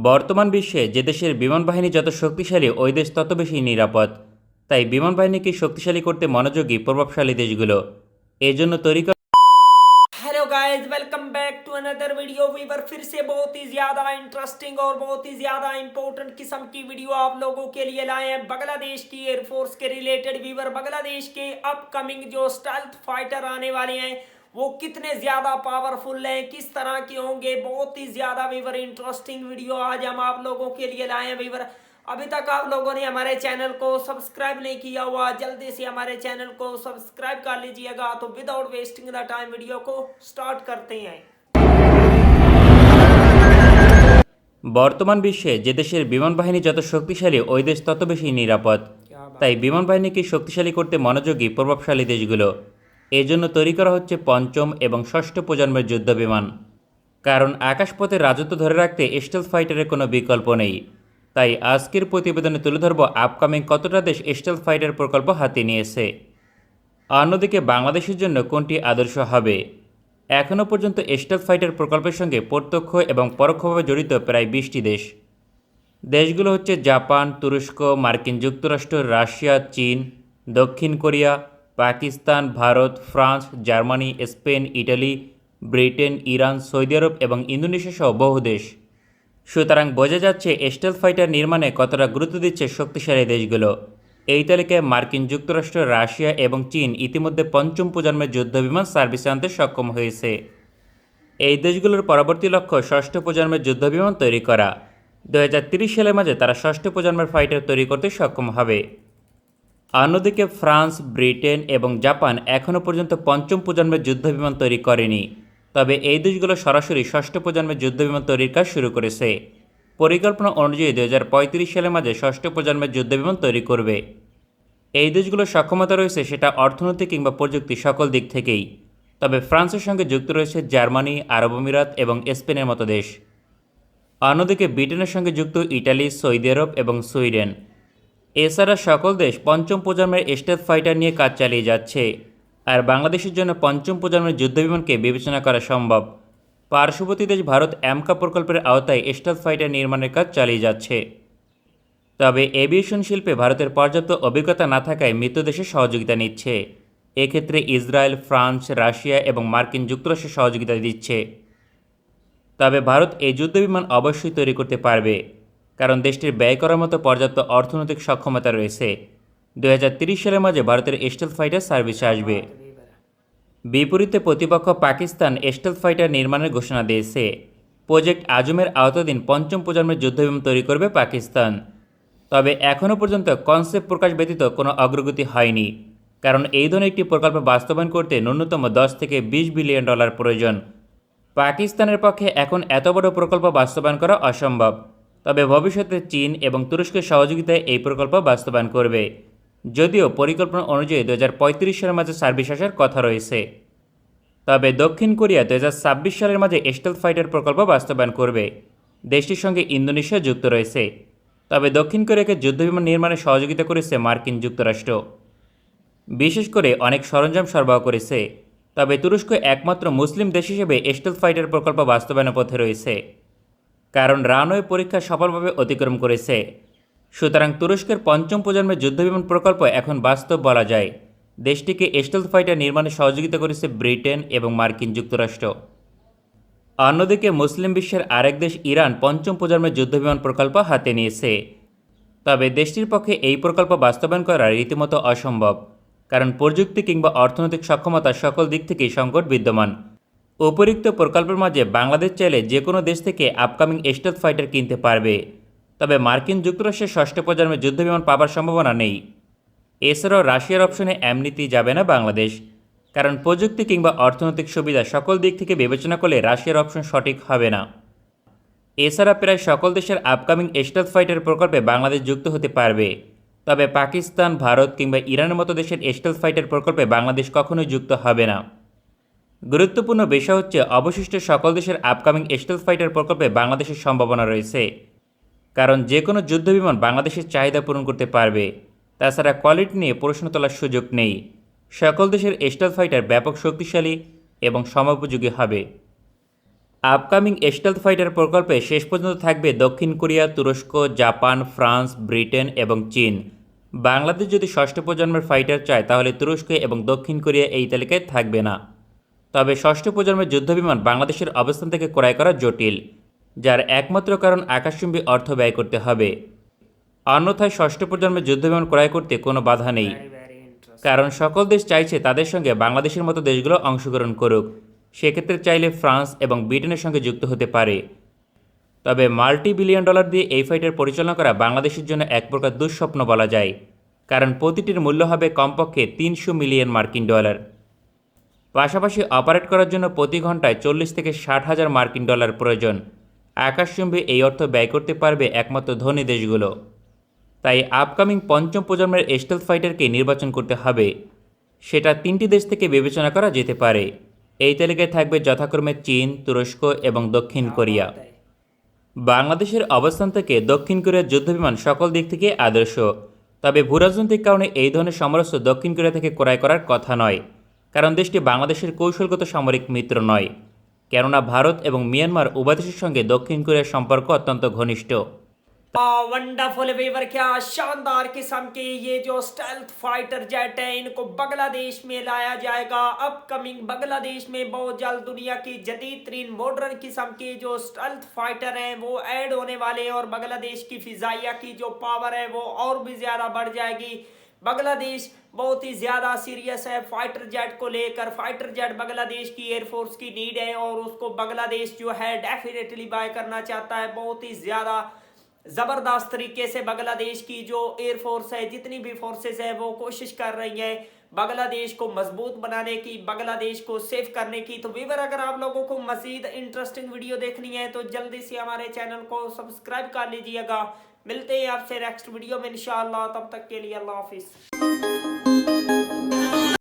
বর্তমান বিশ্বে যে দেশের বিমান বাহিনী যত শক্তিশালী ওই দেশ তত বেশি নিরাপদ। তাই বিমান বাহিনীকে শক্তিশালী করতে মনোযোগী প্রভাবশালী দেশগুলো এজন্য তৈরি করা। Hello guys, welcome back to another video. Viewer फिर से बहुत ही ज़्यादा इंटरेस्टिंग और बहुत ही ज़्यादा इंपॉर्टेंट किस्म की वीडियो आप लोगों के लिए लाए हैं बांग्लादेश की एयरफोर्स के रिलेटेड। वीवर बांग्लादेश के अपकमिंग जो स्टेल्थ फाइटर आने वाले हैं वो कितने ज़्यादा पावरफुल हैं, किस तरह के होंगे, बहुत ही ज़्यादा वीवर इंटरेस्टिंग वीडियो आज हम आप लोगों के लिए लाए हैं। वीवर अभी तक आप लोगों ने हमारे चैनल को सब्सक्राइब नहीं किया हुआ, जल्दी से हमारे चैनल को सब्सक्राइब कर लीजिएगा। तो without wasting the time video को स्टार्ट करते हैं। বর্তমান বিশ্বে যে দেশের বিমান বাহিনী যত শক্তিশালী ওই দেশ তত বেশি নিরাপদ। তাই বিমান বাহিনীকে শক্তিশালী করতে মনোযোগী প্রভাবশালী দেশগুলো এজন্য তৈরি করা হচ্ছে পঞ্চম এবং ষষ্ঠ প্রজন্মের যুদ্ধ বিমান। কারণ আকাশপথে রাজত্ব ধরে রাখতে স্টেলথ ফাইটারের কোনো বিকল্প নেই। তাই আজকের প্রতিবেদনে তুলে ধরব আপকামিং কতটা দেশ স্টেলথ ফাইটার প্রকল্প হাতে নিয়েছে। অন্যদিকে বাংলাদেশের জন্য কোনটি আদর্শ হবে। এখনও পর্যন্ত স্টেলথ ফাইটার প্রকল্পের সঙ্গে প্রত্যক্ষ এবং পরোক্ষভাবে জড়িত প্রায় 20টি দেশ। দেশগুলো হচ্ছে জাপান, তুরস্ক, মার্কিন যুক্তরাষ্ট্র, রাশিয়া, চীন, দক্ষিণ Korea, Pakistan, Bharat, France, Germany, Spain, Italy, Britain, Iran, Saudi Arab এবং ইন্দোনেশিয়া সহ বহু দেশ। সুতরাং বোঝা যাচ্ছে স্টেলথ ফাইটার নির্মাণে কতটা গুরুত্ব দিচ্ছে শক্তিশালী দেশগুলো। এই তালিকায় মার্কিন যুক্তরাষ্ট্র, রাশিয়া এবং চীন ইতিমধ্যে পঞ্চম প্রজন্মের যুদ্ধবিমান সার্ভিসে আনতে সক্ষম হয়েছে। এই দেশগুলোর পরবর্তী লক্ষ্য ষষ্ঠ প্রজন্মের যুদ্ধবিমান তৈরি করা। 2030 সালের মাঝে তারা ষষ্ঠ প্রজন্মের ফাইটার তৈরি করতে সক্ষম হবে। অন্যদিকে ফ্রান্স, ব্রিটেন এবং জাপান এখনও পর্যন্ত পঞ্চম প্রজন্মের যুদ্ধবিমান তৈরি করেনি। তবে এই দেশগুলো সরাসরি ষষ্ঠ প্রজন্মের যুদ্ধবিমান তৈরির কাজ শুরু করেছে। পরিকল্পনা অনুযায়ী 2035 সালের মাঝে ষষ্ঠ প্রজন্মের যুদ্ধবিমান তৈরি করবে। এই দেশগুলোর সক্ষমতা রয়েছে সেটা অর্থনৈতিক কিংবা প্রযুক্তি সকল দিক থেকেই। তবে ফ্রান্সের সঙ্গে যুক্ত রয়েছে জার্মানি, আরব আমিরাত এবং স্পেনের মতো দেশ। অন্যদিকে ব্রিটেনের সঙ্গে যুক্ত ইটালি, সৌদি আরব এবং সুইডেন। এছাড়া সকল দেশ পঞ্চম প্রজন্মের স্টেলথ ফাইটার নিয়ে কাজ চালিয়ে যাচ্ছে। আর বাংলাদেশের জন্য পঞ্চম প্রজন্মের যুদ্ধবিমানকে বিবেচনা করা সম্ভব। পার্শ্ববর্তী দেশ ভারত অ্যামকা প্রকল্পের আওতায় স্টেলথ ফাইটার নির্মাণের কাজ চালিয়ে যাচ্ছে। তবে এভিয়েশন শিল্পে ভারতের পর্যাপ্ত অভিজ্ঞতা না থাকায় মিত্র দেশের সহযোগিতা নিচ্ছে। এক্ষেত্রে ইসরায়েল, ফ্রান্স, রাশিয়া এবং মার্কিন যুক্তরাষ্ট্র সহযোগিতা দিচ্ছে। তবে ভারত এই যুদ্ধবিমান অবশ্যই তৈরি করতে পারবে, কারণ দেশটির ব্যয় করার মতো পর্যাপ্ত অর্থনৈতিক সক্ষমতা রয়েছে। 2030 সালের মাঝে ভারতের স্টেলথ ফাইটার সার্ভিসে আসবে। বিপরীতে প্রতিপক্ষ পাকিস্তান স্টেলথ ফাইটার নির্মাণের ঘোষণা দিয়েছে। প্রজেক্ট আজমের আওতাধীন পঞ্চম প্রজন্মের যুদ্ধবিমান তৈরি করবে পাকিস্তান। তবে এখনও পর্যন্ত কনসেপ্ট প্রকাশ ব্যতীত কোনো অগ্রগতি হয়নি, কারণ এই ধরনের একটি প্রকল্প বাস্তবায়ন করতে ন্যূনতম 10 থেকে 20 বিলিয়ন ডলার প্রয়োজন। পাকিস্তানের পক্ষে এখন এত বড় প্রকল্প বাস্তবায়ন করা অসম্ভব। তবে ভবিষ্যতে চীন এবং তুরস্কের সহযোগিতায় এই প্রকল্প বাস্তবায়ন করবে। যদিও পরিকল্পনা অনুযায়ী 2035 সালের মাঝে সার্ভিস আসার কথা রয়েছে। তবে দক্ষিণ কোরিয়া 2026 সালের মাঝে স্টেলথ ফাইটার প্রকল্প বাস্তবায়ন করবে। দেশটির সঙ্গে ইন্দোনেশিয়া যুক্ত রয়েছে। তবে দক্ষিণ কোরিয়াকে যুদ্ধবিমান নির্মাণে সহযোগিতা করেছে মার্কিন যুক্তরাষ্ট্র, বিশেষ করে অনেক সরঞ্জাম সরবরাহ করেছে। তবে তুরস্ক একমাত্র মুসলিম দেশ হিসেবে স্টেলথ ফাইটার প্রকল্প বাস্তবায়নের পথে রয়েছে, কারণ রানওয়ে পরীক্ষা সফলভাবে অতিক্রম করেছে। সুতরাং তুরস্কের পঞ্চম প্রজন্মের যুদ্ধবিমান প্রকল্প এখন বাস্তব বলা যায়। দেশটিকে স্টেলথ ফাইটার নির্মাণে সহযোগিতা করেছে ব্রিটেন এবং মার্কিন যুক্তরাষ্ট্র। অন্যদিকে মুসলিম বিশ্বের আরেক দেশ ইরান পঞ্চম প্রজন্মের যুদ্ধবিমান প্রকল্প হাতে নিয়েছে। তবে দেশটির পক্ষে এই প্রকল্প বাস্তবায়ন করা রীতিমতো অসম্ভব, কারণ প্রযুক্তি কিংবা অর্থনৈতিক সক্ষমতা সকল দিক থেকেই সংকট বিদ্যমান। উপরিক্ত প্রকল্পের মাঝে বাংলাদেশ চাইলে যে কোনো দেশ থেকে আপকামিং স্টেলথ ফাইটার কিনতে পারবে। তবে মার্কিন যুক্তরাষ্ট্রের ষষ্ঠ প্রজন্মের যুদ্ধবিমান পাওয়ার সম্ভাবনা নেই। এছাড়াও রাশিয়ার অপশনে এমনিতেই যাবে না বাংলাদেশ, কারণ প্রযুক্তি কিংবা অর্থনৈতিক সুবিধা সকল দিক থেকে বিবেচনা করলে রাশিয়ার অপশন সঠিক হবে না। এছাড়া প্রায় সকল দেশের আপকামিং স্টেলথ ফাইটার প্রকল্পে বাংলাদেশ যুক্ত হতে পারবে। তবে পাকিস্তান, ভারত কিংবা ইরানের মতো দেশের স্টেলথ ফাইটার প্রকল্পে বাংলাদেশ কখনোই যুক্ত হবে না। গুরুত্বপূর্ণ বিষয় হচ্ছে অবশিষ্ট সকল দেশের আপকামিং স্টেলথ ফাইটার প্রকল্পে বাংলাদেশের সম্ভাবনা রয়েছে, কারণ যে কোনো যুদ্ধবিমান বাংলাদেশের চাহিদা পূরণ করতে পারবে। তাছাড়া কোয়ালিটি নিয়ে প্রশ্ন তোলার সুযোগ নেই। সকল দেশের স্টেলথ ফাইটার ব্যাপক শক্তিশালী এবং সময়োপযোগী হবে। আপকামিং স্টেলথ ফাইটার প্রকল্পে শেষ পর্যন্ত থাকবে দক্ষিণ কোরিয়া, তুরস্ক, জাপান, ফ্রান্স, ব্রিটেন এবং চীন। বাংলাদেশ যদি ষষ্ঠ প্রজন্মের ফাইটার চায় তাহলে তুরস্ক এবং দক্ষিণ কোরিয়া এই তালিকায় থাকবে না। তবে ষষ্ঠ প্রজন্মের যুদ্ধবিমান বাংলাদেশের অবস্থান থেকে ক্রয় করা জটিল, যার একমাত্র কারণ আকাশচুম্বী অর্থ ব্যয় করতে হবে। অন্যথায় ষষ্ঠ প্রজন্মের যুদ্ধবিমান ক্রয় করতে কোনো বাধা নেই, very interesting. কারণ সকল দেশ চাইছে তাদের সঙ্গে বাংলাদেশের মতো দেশগুলো অংশগ্রহণ করুক। সেক্ষেত্রে চাইলে ফ্রান্স এবং ব্রিটেনের সঙ্গে যুক্ত হতে পারে। তবে $multi-billion দিয়ে এই ফাইটার পরিচালনা করা বাংলাদেশের জন্য এক প্রকার দুঃস্বপ্ন বলা যায়, কারণ প্রতিটির মূল্য হবে কমপক্ষে $300 মিলিয়ন। পাশাপাশি অপারেট করার জন্য প্রতি ঘন্টায় 40 থেকে 60,000 মার্কিন ডলার প্রয়োজন। আকাশচুম্বী এই অর্থ ব্যয় করতে পারবে একমাত্র ধনী দেশগুলো। তাই আপকামিং পঞ্চম প্রজন্মের স্টেলথ ফাইটারকে নির্বাচন করতে হবে। সেটা 3টি দেশ থেকে বিবেচনা করা যেতে পারে। এই তালিকায় থাকবে যথাক্রমে চীন, তুরস্ক এবং দক্ষিণ কোরিয়া। বাংলাদেশের অবস্থান থেকে দক্ষিণ কোরিয়ার যুদ্ধবিমান সকল দিক থেকে আদর্শ। তবে ভূরাজনৈতিক কারণে এই ধরনের সমরাস্ত্র দক্ষিণ কোরিয়া থেকে ক্রয় করার কথা নয়, কারণ দেশটি বাংলাদেশের কৌশলগত সামরিক মিত্র নয়। কেননা ভারত এবং মিয়ানমার উভয় দেশের সঙ্গে দক্ষিণ কোরিয়ার সম্পর্ক অত্যন্ত ঘনিষ্ঠ। वंडरफुल वीवर, क्या शानदार किस्म के ये जो स्टेल्थ फाइटर जेट है इनको बांग्लादेश में लाया जाएगा। अपकमिंग बांग्लादेश में बहुत जल्द दुनिया की जदीद तरीन मॉडर्न किस्म के जो स्टेल्थ फाइटर हैं वो ऐड होने वाले हैं और बांग्लादेश की फिजाइया की जो पावर है वो और भी ज्यादा बढ़ जाएगी। बांग्लादेश बहुत ही ज्यादा सीरियस है फाइटर जेट को लेकर। फाइटर जेट बांग्लादेश की एयरफोर्स की नीड है और उसको बांग्लादेश जो है डेफिनेटली बाय करना चाहता है। बहुत ही ज्यादा जबरदस्त तरीके से बांग्लादेश की जो एयरफोर्स है, जितनी भी फोर्सेस है वो कोशिश कर रही है बांग्लादेश को मजबूत बनाने की, बांग्लादेश को सेफ करने की। तो व्यूअर, अगर आप लोगों को मजीद इंटरेस्टिंग वीडियो देखनी है तो जल्दी से हमारे चैनल को सब्सक्राइब कर लीजिएगा। मिलते हैं आपसे नेक्स्ट वीडियो में इंशाअल्लाह। तब तक के लिए अल्लाह हाफिज।